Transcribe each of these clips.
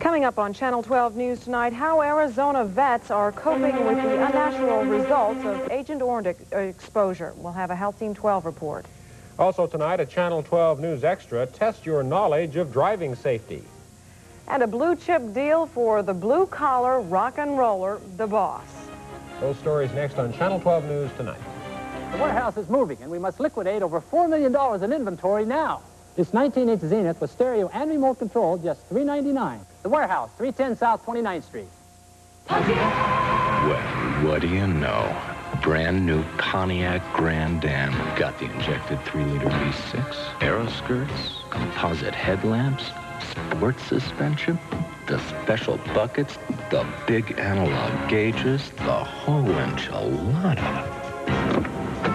Coming up on Channel 12 News tonight, how Arizona vets are coping with the unnatural results of Agent Orange exposure. We'll have a Health Team 12 report. Also tonight, a Channel 12 News Extra, test your knowledge of driving safety. And a blue chip deal for the blue-collar rock and roller, the boss. Those stories next on Channel 12 News tonight. The warehouse is moving, and we must liquidate over $4 million in inventory now. This 19-inch Zenith with stereo and remote control, just $399. The warehouse, 310 South 29th Street. Well, what do you know? Brand new Pontiac Grand Am. Got the injected 3-liter V6, aero skirts, composite headlamps, sports suspension, the special buckets, the big analog gauges, the whole enchilada.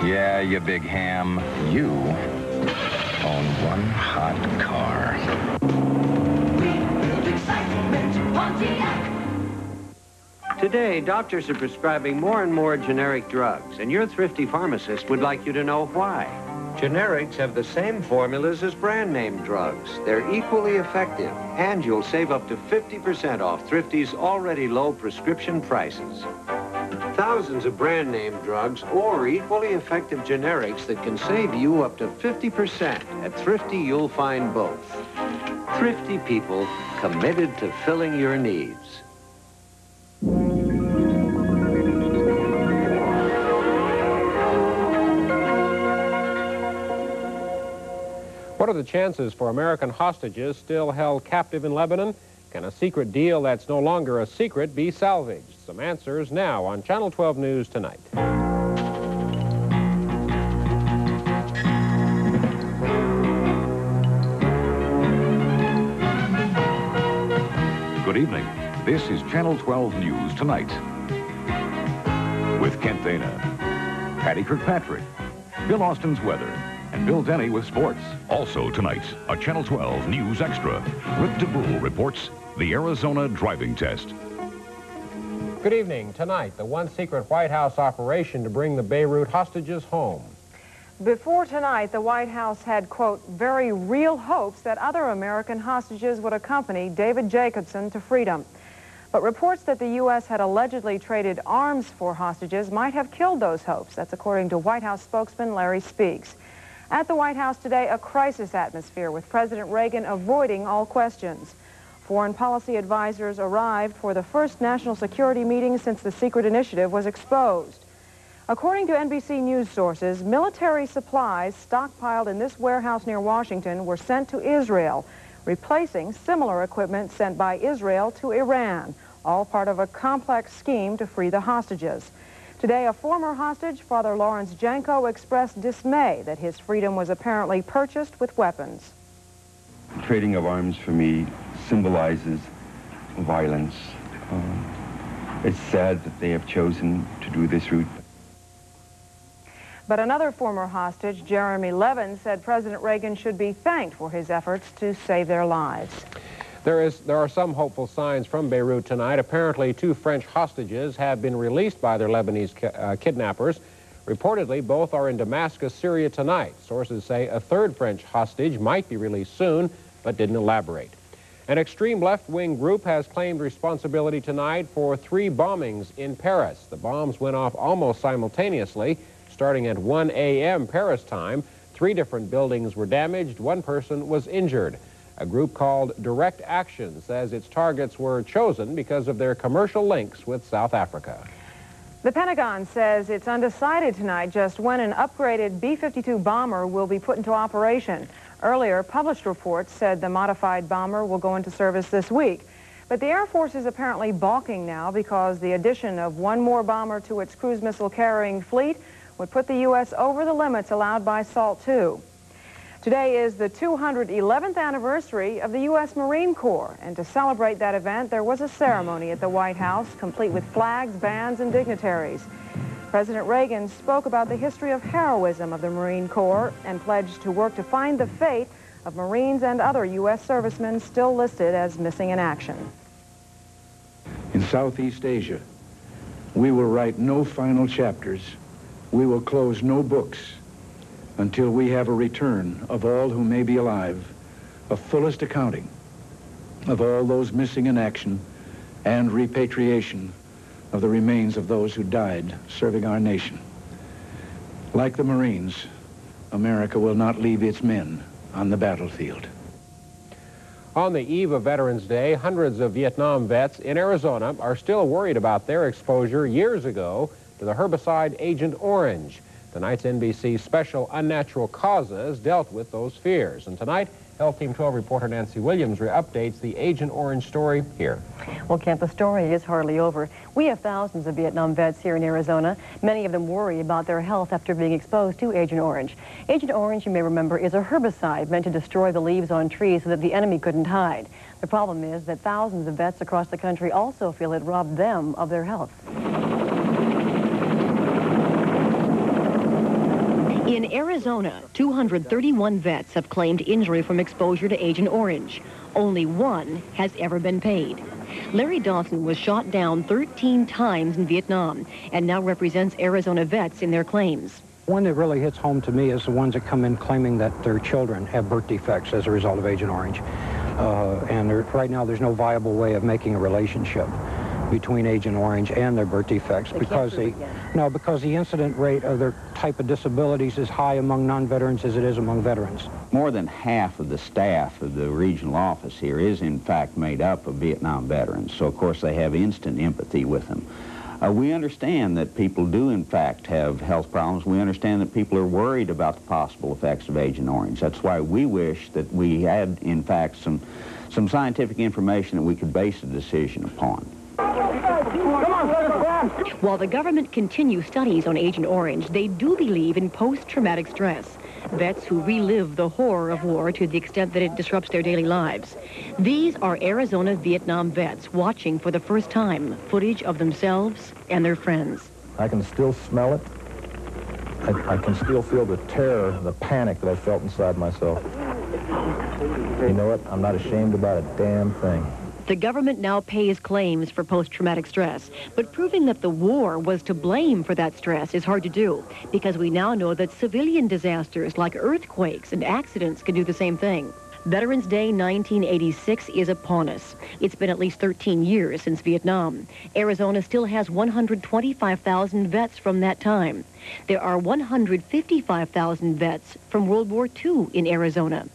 Yeah, you big ham. You own one hot car. Today, doctors are prescribing more and more generic drugs, and your thrifty pharmacist would like you to know why. Generics have the same formulas as brand name drugs. They're equally effective, and you'll save up to 50% off Thrifty's already low prescription prices. Thousands of brand name drugs or equally effective generics that can save you up to 50%. At Thrifty, you'll find both. Thrifty people committed to filling your needs. What are the chances for American hostages still held captive in Lebanon? Can a secret deal that's no longer a secret be salvaged? Some answers now on Channel 12 News tonight. Good evening. This is Channel 12 News Tonight. With Kent Dana, Patty Kirkpatrick, Bill Austin's weather, and Bill Denny with sports. Also tonight, a Channel 12 News Extra. Rick DeBoule reports the Arizona driving test. Good evening. Tonight, the one secret White House operation to bring the Beirut hostages home. Before tonight, the White House had, quote, very real hopes that other American hostages would accompany David Jacobson to freedom. But reports that the U.S. had allegedly traded arms for hostages might have killed those hopes. That's according to White House spokesman Larry Speaks. At the White House today, a crisis atmosphere with President Reagan avoiding all questions. Foreign policy advisors arrived for the first national security meeting since the secret initiative was exposed. According to NBC News sources, military supplies stockpiled in this warehouse near Washington were sent to Israel, replacing similar equipment sent by Israel to Iran, all part of a complex scheme to free the hostages. Today, a former hostage, Father Lawrence Janko, expressed dismay that his freedom was apparently purchased with weapons. Trading of arms for me symbolizes violence. It's sad that they have chosen to do this route. But another former hostage, Jeremy Levin, said President Reagan should be thanked for his efforts to save their lives. There are some hopeful signs from Beirut tonight. Apparently, 2 French hostages have been released by their Lebanese kidnappers. Reportedly, both are in Damascus, Syria tonight. Sources say a 3rd French hostage might be released soon, but didn't elaborate. An extreme left-wing group has claimed responsibility tonight for 3 bombings in Paris. The bombs went off almost simultaneously, starting at 1 a.m. Paris time. 3 different buildings were damaged. 1 person was injured. A group called Direct Action says its targets were chosen because of their commercial links with South Africa. The Pentagon says it's undecided tonight just when an upgraded B-52 bomber will be put into operation. Earlier, published reports said the modified bomber will go into service this week. But the Air Force is apparently balking now because the addition of 1 more bomber to its cruise missile carrying fleet would put the U.S. over the limits allowed by SALT II. Today is the 211th anniversary of the U.S. Marine Corps, and to celebrate that event, there was a ceremony at the White House, complete with flags, bands, and dignitaries. President Reagan spoke about the history of heroism of the Marine Corps and pledged to work to find the fate of Marines and other U.S. servicemen still listed as missing in action. In Southeast Asia, we will write no final chapters. We will close no books until we have a return of all who may be alive, a fullest accounting of all those missing in action and repatriation of the remains of those who died serving our nation. Like the Marines, America will not leave its men on the battlefield. On the eve of Veterans Day, hundreds of Vietnam vets in Arizona are still worried about their exposure years ago to the herbicide Agent Orange. Tonight's NBC special Unnatural Causes dealt with those fears. And tonight, Health Team 12 reporter Nancy Williams updates the Agent Orange story here. Well, Kent, the story is hardly over. We have thousands of Vietnam vets here in Arizona. Many of them worry about their health after being exposed to Agent Orange. Agent Orange, you may remember, is a herbicide meant to destroy the leaves on trees so that the enemy couldn't hide. The problem is that thousands of vets across the country also feel it robbed them of their health. In Arizona, 231 vets have claimed injury from exposure to Agent Orange. Only one has ever been paid. Larry Dawson was shot down 13 times in Vietnam and now represents Arizona vets in their claims. One that really hits home to me is the ones that come in claiming that their children have birth defects as a result of Agent Orange. Right now there's no viable way of making a relationship between Agent Orange and their birth defects because the incident rate of their type of disabilities is high among non-veterans as it is among veterans. More than half of the staff of the regional office here is in fact made up of Vietnam veterans, so of course they have instant empathy with them. We understand that people do in fact have health problems. We understand that people are worried about the possible effects of Agent Orange. That's why we wish that we had in fact some scientific information that we could base a decision upon. While the government continues studies on Agent Orange, they do believe in post-traumatic stress. Vets who relive the horror of war to the extent that it disrupts their daily lives. These are Arizona Vietnam vets watching for the first time footage of themselves and their friends. I can still smell it. I can still feel the terror, the panic that I felt inside myself. You know what? I'm not ashamed about a damn thing. The government now pays claims for post-traumatic stress, but proving that the war was to blame for that stress is hard to do, because we now know that civilian disasters like earthquakes and accidents can do the same thing. Veterans Day 1986 is upon us. It's been at least 13 years since Vietnam. Arizona still has 125,000 vets from that time. There are 155,000 vets from World War II in Arizona.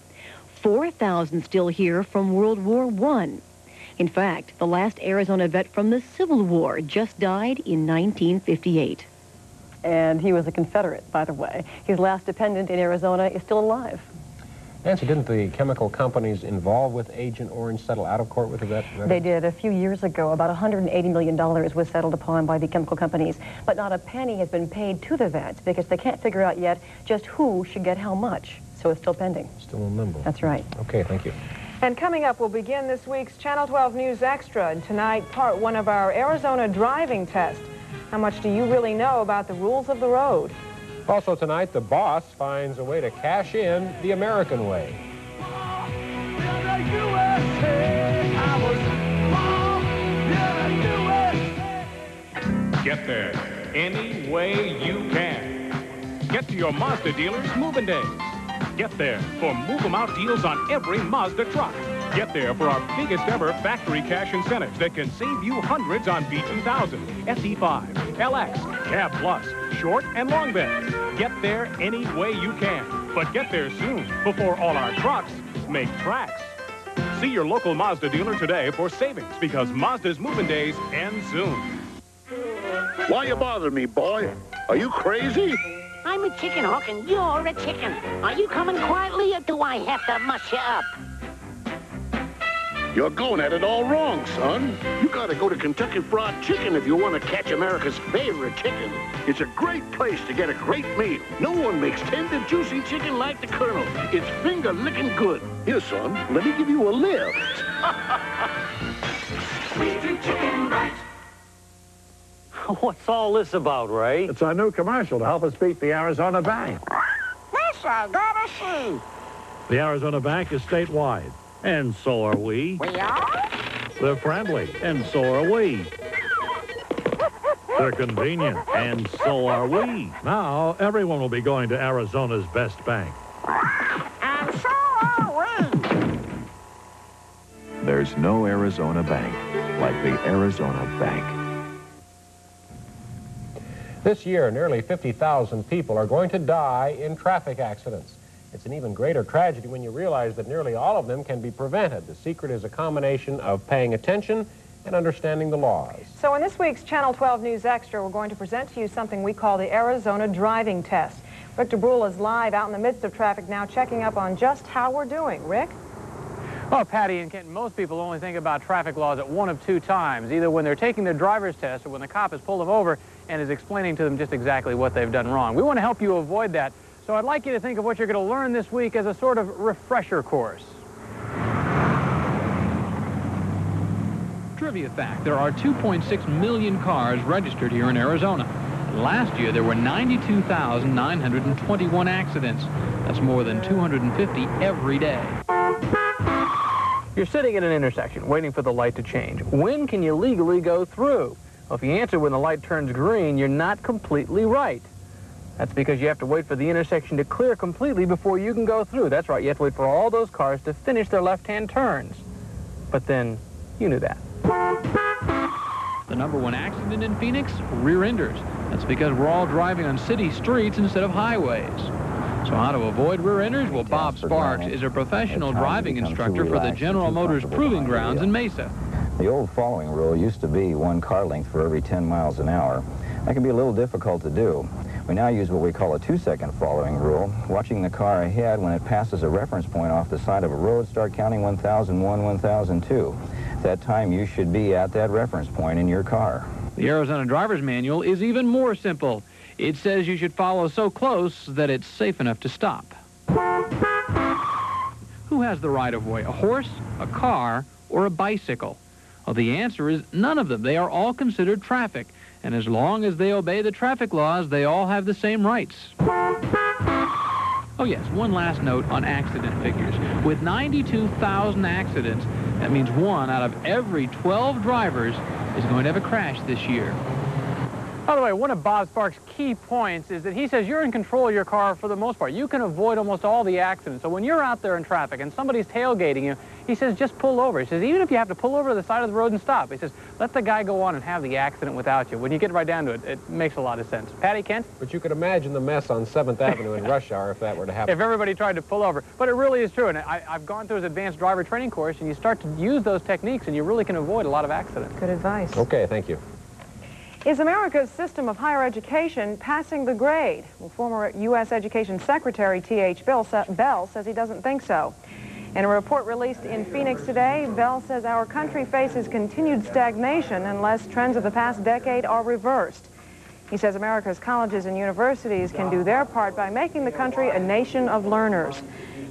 4,000 still here from World War I. In fact, the last Arizona vet from the Civil War just died in 1958. And he was a Confederate, by the way. His last dependent in Arizona is still alive. Nancy, didn't the chemical companies involved with Agent Orange settle out of court with the vet? They did a few years ago. About $180 million was settled upon by the chemical companies. But not a penny has been paid to the vets because they can't figure out yet just who should get how much. So it's still pending. Still in limbo. That's right. Okay, thank you. And coming up, we'll begin this week's Channel 12 News Extra. And tonight, part one of our Arizona driving test. How much do you really know about the rules of the road? Also tonight, the boss finds a way to cash in the American way. Get there any way you can. Get to your Mazda dealer's moving days. Get there for Move 'em Out deals on every Mazda truck. Get there for our biggest ever factory cash incentives that can save you hundreds on B2000, SE5, LX, Cab Plus, short and long beds. Get there any way you can, but get there soon before all our trucks make tracks. See your local Mazda dealer today for savings because Mazda's moving days end soon. Why you bothering me, boy? Are you crazy? I'm a chicken hawk and you're a chicken. Are you coming quietly or do I have to mush you up? You're going at it all wrong, son. You gotta go to Kentucky Fried Chicken if you want to catch America's favorite chicken. It's a great place to get a great meal. No one makes tender, juicy chicken like the Colonel. It's finger-licking good. Here, son, let me give you a lift. We do chicken right. What's all this about, Ray? It's our new commercial to help us beat the Arizona Bank. This I gotta see. The Arizona Bank is statewide, and so are we. We are? They're friendly, and so are we. They're convenient, and so are we. Now, everyone will be going to Arizona's best bank. And so are we. There There's no Arizona bank like the Arizona Bank. This year, nearly 50,000 people are going to die in traffic accidents. It's an even greater tragedy when you realize that nearly all of them can be prevented. The secret is a combination of paying attention and understanding the laws. So in this week's Channel 12 News Extra, we're going to present to you something we call the Arizona driving test. Rick DeBrule is live out in the midst of traffic now, checking up on just how we're doing. Rick? Well, Patty and Kent, most people only think about traffic laws at one of two times, either when they're taking their driver's test or when the cop has pulled them over and is explaining to them just exactly what they've done wrong. We want to help you avoid that, so I'd like you to think of what you're going to learn this week as a sort of refresher course. Trivia fact, there are 2.6 million cars registered here in Arizona. Last year, there were 92,921 accidents. That's more than 250 every day. You're sitting at an intersection waiting for the light to change. When can you legally go through? Well, if you answer when the light turns green, you're not completely right. That's because you have to wait for the intersection to clear completely before you can go through. That's right, you have to wait for all those cars to finish their left-hand turns. But then, you knew that. The #1 accident in Phoenix? Rear-enders. That's because we're all driving on city streets instead of highways. So how to avoid rear-enders? Well, Bob Sparks is a professional driving instructor for the General Motors Proving Grounds in Mesa. The old following rule used to be 1 car length for every 10 miles an hour. That can be a little difficult to do. We now use what we call a 2-second following rule. Watching the car ahead, when it passes a reference point off the side of a road, start counting 1001, 1002. At that time, you should be at that reference point in your car. The Arizona Driver's Manual is even more simple. It says you should follow so close that it's safe enough to stop. Who has the right-of-way, a horse, a car, or a bicycle? Well, the answer is none of them. They are all considered traffic, and as long as they obey the traffic laws, they all have the same rights. Oh yes, one last note on accident figures. With 92,000 accidents, that means 1 out of every 12 drivers is going to have a crash this year. By the way, one of Bob Sparks' key points is that he says you're in control of your car for the most part. You can avoid almost all the accidents. So when you're out there in traffic and somebody's tailgating you, he says just pull over. He says even if you have to pull over to the side of the road and stop, he says let the guy go on and have the accident without you. When you get right down to it, it makes a lot of sense. Patty, Kent? But you could imagine the mess on 7th Avenue in rush hour if that were to happen. If everybody tried to pull over. But it really is true. And I've gone through his advanced driver training course, and you start to use those techniques, and you really can avoid a lot of accidents. Good advice. Okay, thank you. Is America's system of higher education passing the grade? Well, former U.S. Education Secretary T.H. Bell says he doesn't think so. In a report released in Phoenix today, Bell says our country faces continued stagnation unless trends of the past decade are reversed. He says America's colleges and universities can do their part by making the country a nation of learners.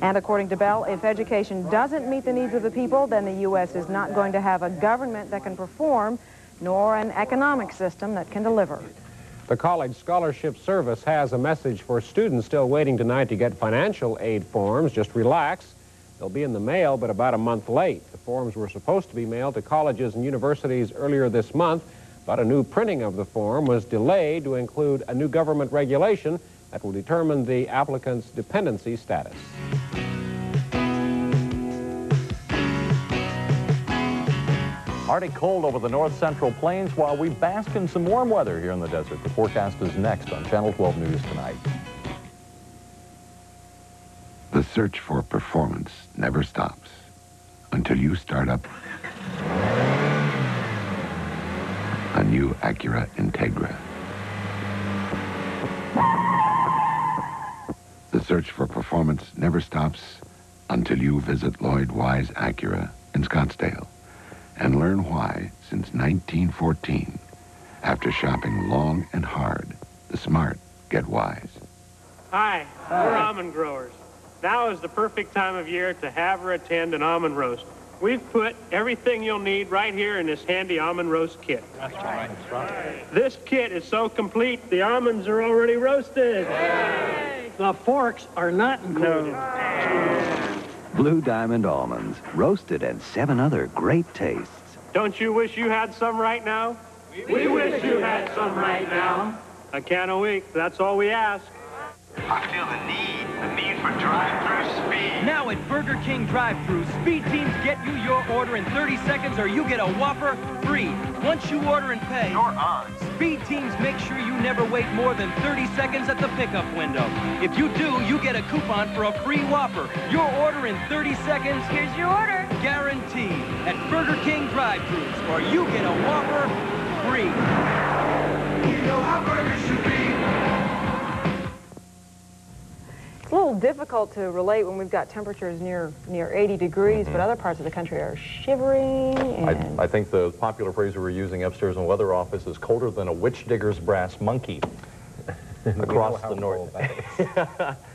And according to Bell, if education doesn't meet the needs of the people, then the U.S. is not going to have a government that can perform, nor an economic system that can deliver. The College Scholarship Service has a message for students still waiting tonight to get financial aid forms. Just relax. They'll be in the mail, but about a month late. The forms were supposed to be mailed to colleges and universities earlier this month, but a new printing of the form was delayed to include a new government regulation that will determine the applicant's dependency status. Arctic cold over the north central plains while we bask in some warm weather here in the desert. The forecast is next on Channel 12 News Tonight. The search for performance never stops until you start up a new Acura Integra. The search for performance never stops until you visit Lloyd Wise Acura in Scottsdale and learn why, since 1914, after shopping long and hard, the smart get wise. Hi, we're almond growers. Now is the perfect time of year to have or attend an almond roast. We've put everything you'll need right here in this handy almond roast kit. That's right. That's right. This kit is so complete, the almonds are already roasted. Yay! The forks are not included. Blue Diamond almonds, roasted and 7 other great tastes. Don't you wish you had some right now? We wish you had some right now. A can a week, that's all we ask. I feel the need for drive-through speed. Now at Burger King drive-thru, Speed Teams get you your order in 30 seconds or you get a Whopper free. Once you order and pay, you're on. Speed Teams make sure you never wait more than 30 seconds at the pickup window. If you do, you get a coupon for a free Whopper. Your order in 30 seconds. Here's your order. Guaranteed at Burger King drive-thrus, or you get a Whopper free. You know how burgers should be. It's a little difficult to relate when we've got temperatures near 80 degrees, but other parts of the country are shivering. And I think the popular phrase we were using upstairs in the weather office is colder than a witch digger's brass monkey. Across the north.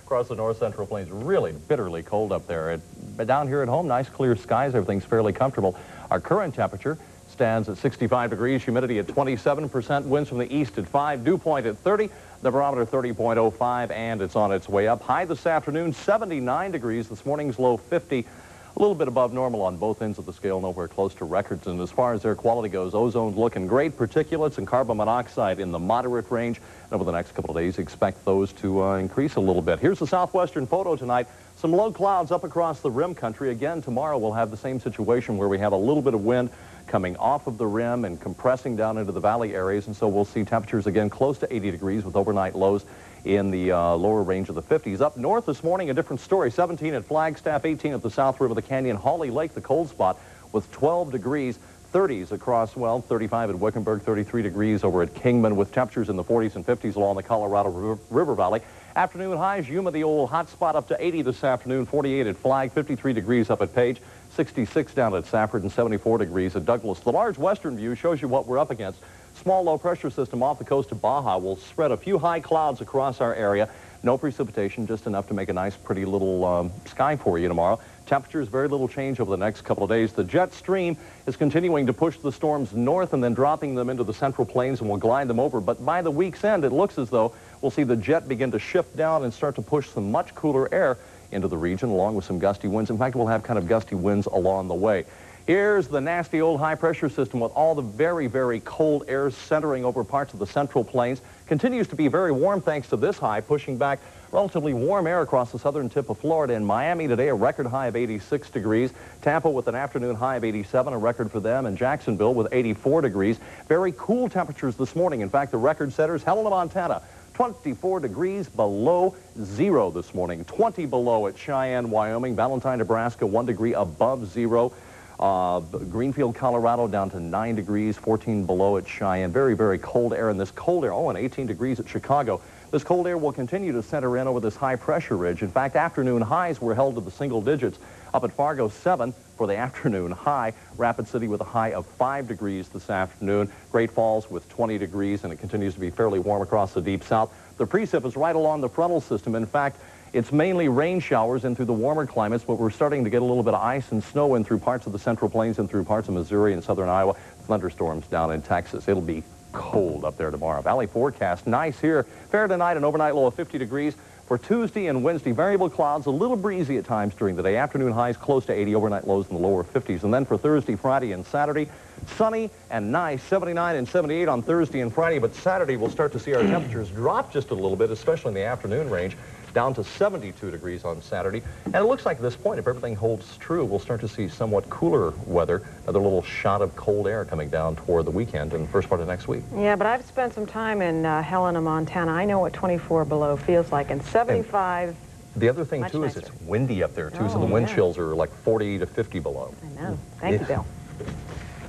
Across the north central plains, really bitterly cold up there. But down here at home, nice clear skies, everything's fairly comfortable. Our current temperature stands at 65 degrees, humidity at 27%, winds from the east at 5, dew point at 30, the barometer 30.05, and it's on its way up. High this afternoon, 79 degrees, this morning's low 50. A little bit above normal on both ends of the scale, nowhere close to records. And as far as air quality goes, ozone's looking great. Particulates and carbon monoxide in the moderate range. And over the next couple of days, expect those to increase a little bit. Here's the southwestern photo tonight. Some low clouds up across the rim country. Again, tomorrow we'll have the same situation where we have a little bit of wind coming off of the rim and compressing down into the valley areas. And so we'll see temperatures again close to 80 degrees with overnight lows in the lower range of the 50s. Up north this morning, a different story. 17 at Flagstaff, 18 at the south rim of the canyon. Holly Lake, the cold spot, with 12 degrees. 30s across, well, 35 at Wickenburg, 33 degrees over at Kingman, with temperatures in the 40s and 50s along the Colorado River Valley. Afternoon highs, Yuma, the old hot spot, up to 80 this afternoon, 48 at Flag, 53 degrees up at Page, 66 down at Safford, and 74 degrees at Douglas. The large western view shows you what we're up against. Small low pressure system off the coast of Baja will spread a few high clouds across our area. No precipitation, just enough to make a nice, pretty little sky for you tomorrow. Temperatures, very little change over the next couple of days. The jet stream is continuing to push the storms north and then dropping them into the central plains, and will glide them over. But by the week's end, it looks as though we'll see the jet begin to shift down and start to push some much cooler air into the region, along with some gusty winds. In fact, we'll have kind of gusty winds along the way. Here's the nasty old high-pressure system with all the very, very cold air centering over parts of the central plains. Continues to be very warm thanks to this high, pushing back relatively warm air across the southern tip of Florida. In Miami today, a record high of 86 degrees. Tampa with an afternoon high of 87, a record for them. And Jacksonville with 84 degrees. Very cool temperatures this morning. In fact, the record setters, Helena, Montana, 24 degrees below zero this morning. 20 below at Cheyenne, Wyoming. Valentine, Nebraska, 1 degree above zero. Greenfield, Colorado, down to 9 degrees, 14 below at Cheyenne. Very, very cold air. And this cold air, and 18 degrees at Chicago. This cold air will continue to center in over this high pressure ridge. In fact, afternoon highs were held to the single digits. Up at Fargo, 7 for the afternoon high. Rapid City with a high of 5 degrees this afternoon. Great Falls with 20 degrees, and it continues to be fairly warm across the deep south. The precip is right along the frontal system. In fact, it's mainly rain showers in through the warmer climates, but we're starting to get a little bit of ice and snow in through parts of the central plains and through parts of Missouri and southern Iowa. Thunderstorms down in Texas. It'll be cold up there tomorrow. Valley forecast, nice here. Fair tonight, an overnight low of 50 degrees. For Tuesday and Wednesday, variable clouds, a little breezy at times during the day. Afternoon highs close to 80, overnight lows in the lower 50s. And then for Thursday, Friday, and Saturday, sunny and nice, 79 and 78 on Thursday and Friday. But Saturday, we'll start to see our temperatures drop just a little bit, especially in the afternoon range, down to 72 degrees on Saturday. And it looks like at this point, if everything holds true, we'll start to see somewhat cooler weather, another little shot of cold air coming down toward the weekend and the first part of next week. Yeah, but I've spent some time in Helena, Montana. I know what 24 below feels like, and 75. And the other thing, too, is it's windy up there, too, so the wind chills are like 40 to 50 below. I know. Thank you, Bill.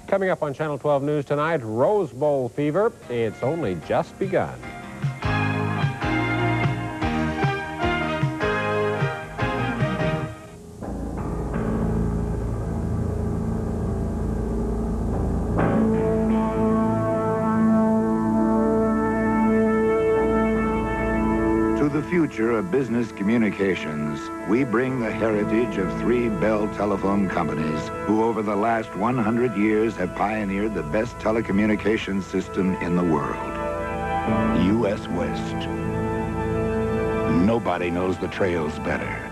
Coming up on Channel 12 News tonight, Rose Bowl fever. It's only just begun. Future of business communications, we bring the heritage of 3 Bell telephone companies who over the last 100 years have pioneered the best telecommunications system in the world. U.S. West. Nobody knows the trails better.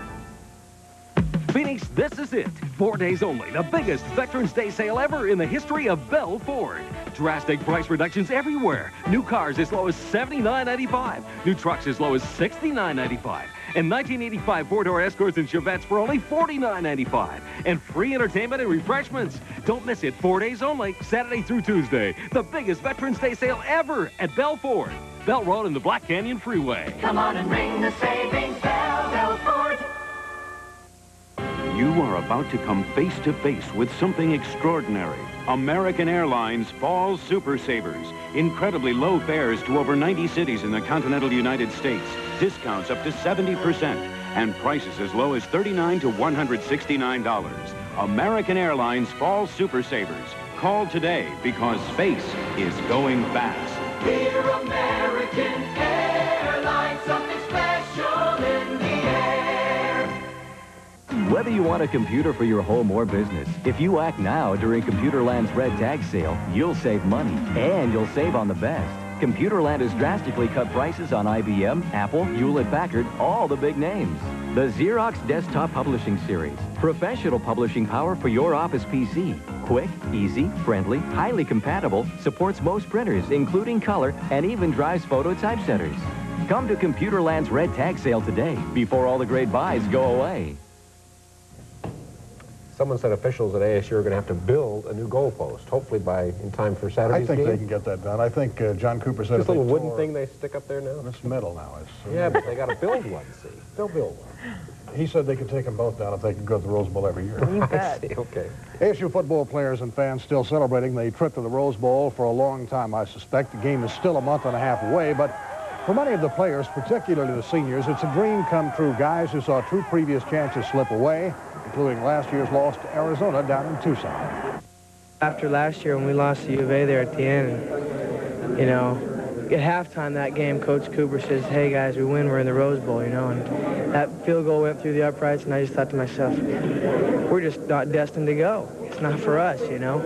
Phoenix, this is it. 4 days only. The biggest Veterans Day sale ever in the history of Bell Ford. Drastic price reductions everywhere. New cars as low as $79.95. New trucks as low as $69.95. And 1985 four-door Escorts and Chevettes for only $49.95. And free entertainment and refreshments. Don't miss it. 4 days only, Saturday through Tuesday. The biggest Veterans Day sale ever at Bell Ford. Bell Road and the Black Canyon Freeway. Come on and ring the savings bell, Bell Ford. You are about to come face to face with something extraordinary. American Airlines Fall Super Savers. Incredibly low fares to over 90 cities in the continental United States. Discounts up to 70%. And prices as low as $39 to $169. American Airlines Fall Super Savers. Call today because space is going fast. We're American Airlines, something special in the air. Whether you want a computer for your home or business, if you act now during Computerland's Red Tag Sale, you'll save money, and you'll save on the best. Computerland has drastically cut prices on IBM, Apple, Hewlett-Packard, all the big names. The Xerox Desktop Publishing Series. Professional publishing power for your office PC. Quick, easy, friendly, highly compatible, supports most printers, including color, and even drives photo typesetters. Come to Computerland's Red Tag Sale today, before all the great buys go away. Someone said officials at ASU are going to have to build a new goalpost, hopefully in time for Saturday's game. I think they can get that done. I think John Cooper said this little wooden thing they stick up there now? It's metal now. Yeah, but they got to build one, see. They'll build one. He said they could take them both down if they could go to the Rose Bowl every year. You bet. Okay. ASU football players and fans still celebrating the trip to the Rose Bowl for a long time, I suspect. The game is still a month and a half away, but for many of the players, particularly the seniors, it's a dream come true. Guys who saw two previous chances slip away, including last year's loss to Arizona down in Tucson. After last year when we lost to U of A there at the end, you know, at halftime that game, Coach Cooper says, hey guys, we win, we're in the Rose Bowl, you know, and that field goal went through the uprights, and I just thought to myself, we're just not destined to go. It's not for us, you know.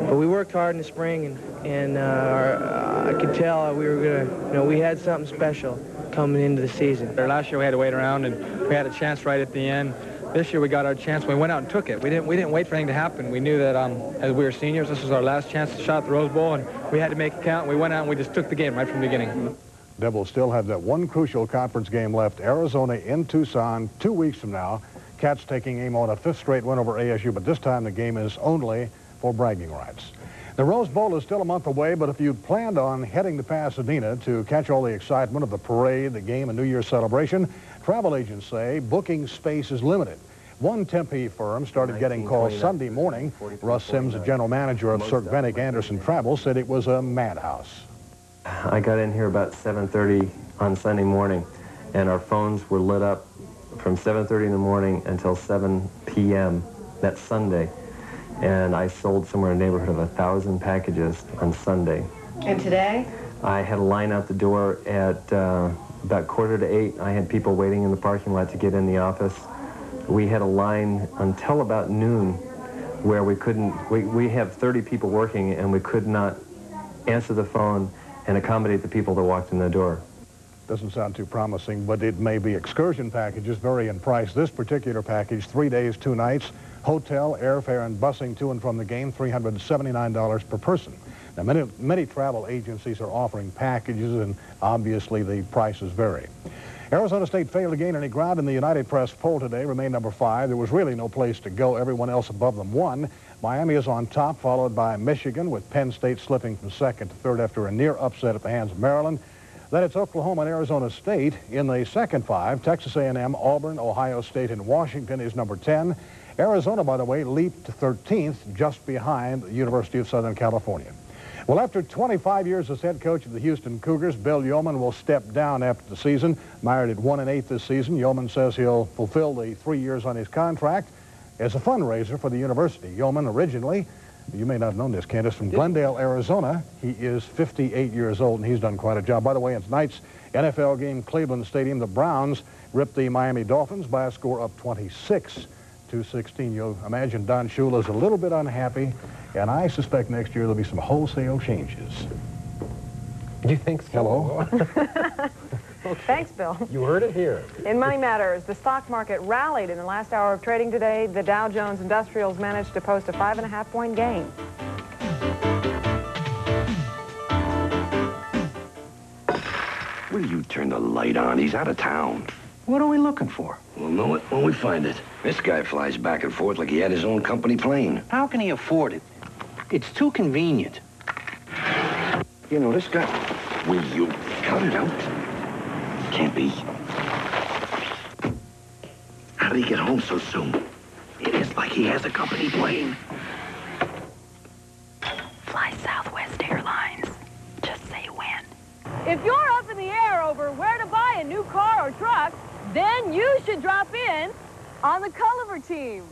But we worked hard in the spring, and I could tell we were going to, you know, we had something special coming into the season. Last year we had to wait around, and we had a chance right at the end. This year we got our chance. We went out and took it. We didn't wait for anything to happen. We knew that as we were seniors, this was our last chance to shot at the Rose Bowl, and we had to make it count. We went out and we just took the game right from the beginning. Devils still have that one crucial conference game left. Arizona in Tucson 2 weeks from now. Cats taking aim on a 5th straight win over ASU, but this time the game is only for bragging rights. The Rose Bowl is still a month away, but if you planned on heading to Pasadena to catch all the excitement of the parade, the game, and New Year's celebration, travel agents say booking space is limited. One Tempe firm started getting calls Sunday morning. Russ Sims, the general manager of Cirque Venick Anderson Travel, said it was a madhouse. I got in here about 7:30 on Sunday morning, and our phones were lit up from 7:30 in the morning until 7 p.m. that Sunday. And I sold somewhere in the neighborhood of 1,000 packages on Sunday. And today? I had a line out the door at about 7:45. I had people waiting in the parking lot to get in the office. We had a line until about noon where we couldn't, we have 30 people working, and we could not answer the phone and accommodate the people that walked in the door. Doesn't sound too promising, but it may be. Excursion packages vary in price. This particular package, 3 days, 2 nights, hotel, airfare, and busing to and from the game, $379 per person. Now, many travel agencies are offering packages, and obviously the prices vary. Arizona State failed to gain any ground in the United Press poll today, remained number 5. There was really no place to go. Everyone else above them won. Miami is on top, followed by Michigan, with Penn State slipping from 2nd to 3rd after a near upset at the hands of Maryland. Then it's Oklahoma and Arizona State. In the second 5, Texas A&M, Auburn, Ohio State, and Washington is number 10. Arizona, by the way, leaped to 13th, just behind the University of Southern California. Well, after 25 years as head coach of the Houston Cougars, Bill Yeoman will step down after the season. Mired at 1-8 this season, Yeoman says he'll fulfill the 3 years on his contract as a fundraiser for the university. Yeoman originally, you may not have known this, Candace, from Glendale, Arizona. He is 58 years old, and he's done quite a job. By the way, in tonight's NFL game, Cleveland Stadium, the Browns ripped the Miami Dolphins by a score of 26-16. You'll imagine Don Shula's a little bit unhappy, and I suspect next year there'll be some wholesale changes. Do you think so? Hello? Okay. Thanks, Bill. You heard it here. In Money Matters, the stock market rallied in the last hour of trading today. The Dow Jones Industrials managed to post a 5.5-point gain. Will you turn the light on? He's out of town. What are we looking for? We'll know it when we find it. This guy flies back and forth like he had his own company plane. How can he afford it? It's too convenient. You know, this guy... Will you cut it out? Can't be. How did he get home so soon? It is like he has a company plane. Fly Southwest Airlines. Just say when. If you're up in the air over where to buy a new car or truck, then you should drop in on the Culliver team.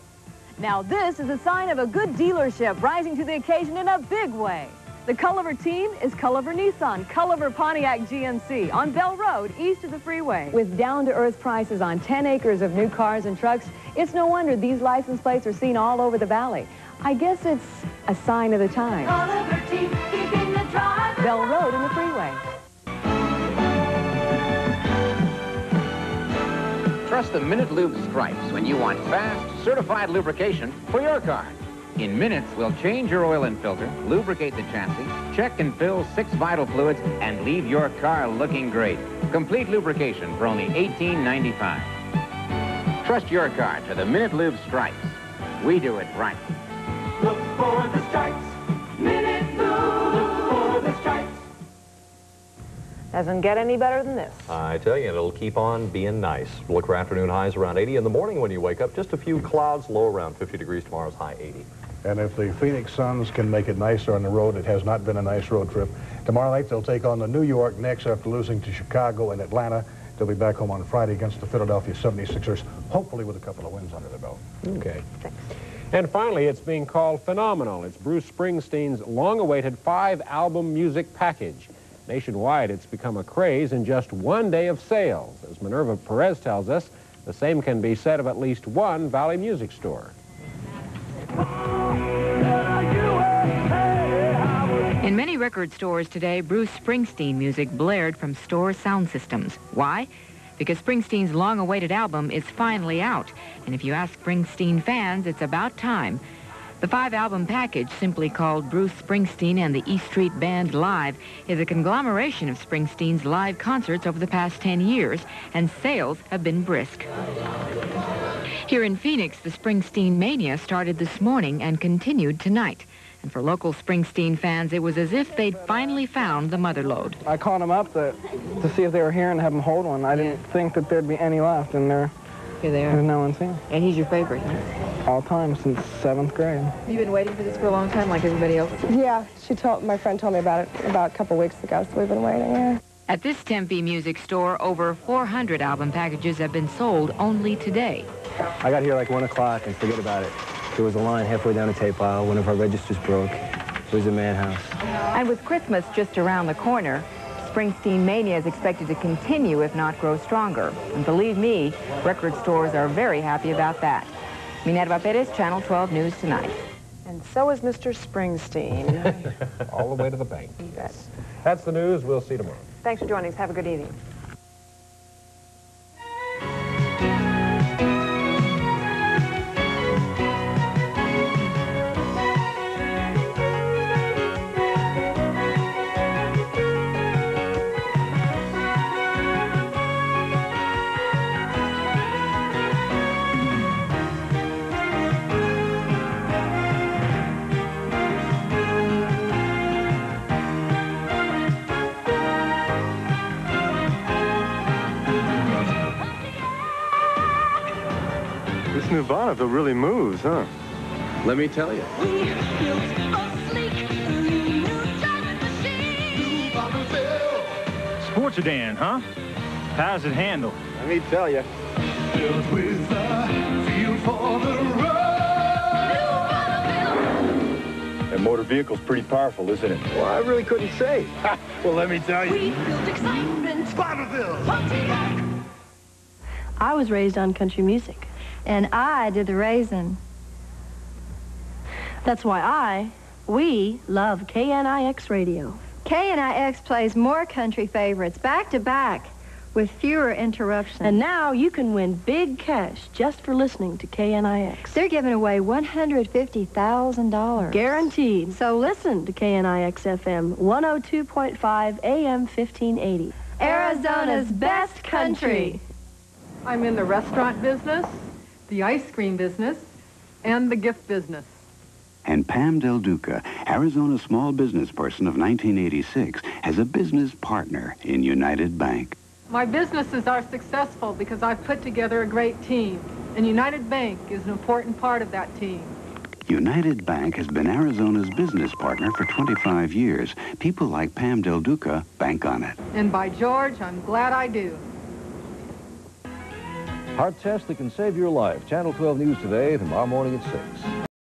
Now this is a sign of a good dealership rising to the occasion in a big way. The Culliver team is Culliver Nissan, Culliver Pontiac GMC on Bell Road, east of the freeway. With down-to-earth prices on 10 acres of new cars and trucks, it's no wonder these license plates are seen all over the valley. I guess it's a sign of the time. Culliver team, keeping the driver Bell Road in the freeway. Trust the Minute Lube Stripes when you want fast, certified lubrication for your car. In minutes, we'll change your oil and filter, lubricate the chassis, check and fill 6 vital fluids, and leave your car looking great. Complete lubrication for only $18.95. Trust your car to the Minute Lube Stripes. We do it right. Look for the stripes. Minute Lube. Look for the stripes. Doesn't get any better than this. I tell you, it'll keep on being nice. Look for afternoon highs around 80. In the morning when you wake up, just a few clouds, low around 50 degrees. Tomorrow's high 80. And if the Phoenix Suns can make it nicer on the road, it has not been a nice road trip. Tomorrow night, they'll take on the New York Knicks after losing to Chicago and Atlanta. They'll be back home on Friday against the Philadelphia 76ers, hopefully with a couple of wins under their belt. Okay. And finally, it's being called phenomenal. It's Bruce Springsteen's long-awaited 5-album music package. Nationwide, it's become a craze in just one day of sales. As Minerva Perez tells us, the same can be said of at least one Valley music store. In many record stores today, Bruce Springsteen music blared from store sound systems. Why? Because Springsteen's long-awaited album is finally out. And if you ask Springsteen fans, it's about time. The 5-album package, simply called Bruce Springsteen and the E Street Band Live, is a conglomeration of Springsteen's live concerts over the past 10 years, and sales have been brisk. Here in Phoenix, the Springsteen mania started this morning and continued tonight. And for local Springsteen fans, it was as if they'd finally found the mother lode. I called them up to see if they were here and have them hold one. I didn't think that there'd be any left, and here they are. There's no one's here. And he's your favorite, huh? All time since 7th grade. You've been waiting for this for a long time, like everybody else? Yeah, my friend told me about it about a couple weeks ago, so we've been waiting, yeah. At this Tempe music store, over 400 album packages have been sold only today. I got here like 1 o'clock and forget about it. There was a line halfway down the tape aisle. One of our registers broke. It was a madhouse. And with Christmas just around the corner, Springsteen mania is expected to continue, if not grow stronger. And believe me, record stores are very happy about that. Minerva Perez, Channel 12 News Tonight. And so is Mr. Springsteen. All the way to the bank. You bet. That's the news. We'll see you tomorrow. Thanks for joining us. Have a good evening. This new Bonneville really moves, huh? Let me tell you. Sports sedan, huh? How's it handle? Let me tell you. That motor vehicle's pretty powerful, isn't it? Well, I really couldn't say. Well, let me tell you. I was raised on country music. And I did the raising. That's why we love KNIX radio. KNIX plays more country favorites back to back, with fewer interruptions. And now you can win big cash just for listening to KNIX. They're giving away $150,000. Guaranteed. So listen to KNIX-FM 102.5 AM 1580. Arizona's best country. I'm in the restaurant business, the ice cream business, and the gift business. And Pam Del Duca, Arizona's small business person of 1986, has a business partner in United Bank. My businesses are successful because I've put together a great team, and United Bank is an important part of that team. United Bank has been Arizona's business partner for 25 years. People like Pam Del Duca bank on it. And by George, I'm glad I do. Heart test that can save your life. Channel 12 News today, tomorrow morning at 6.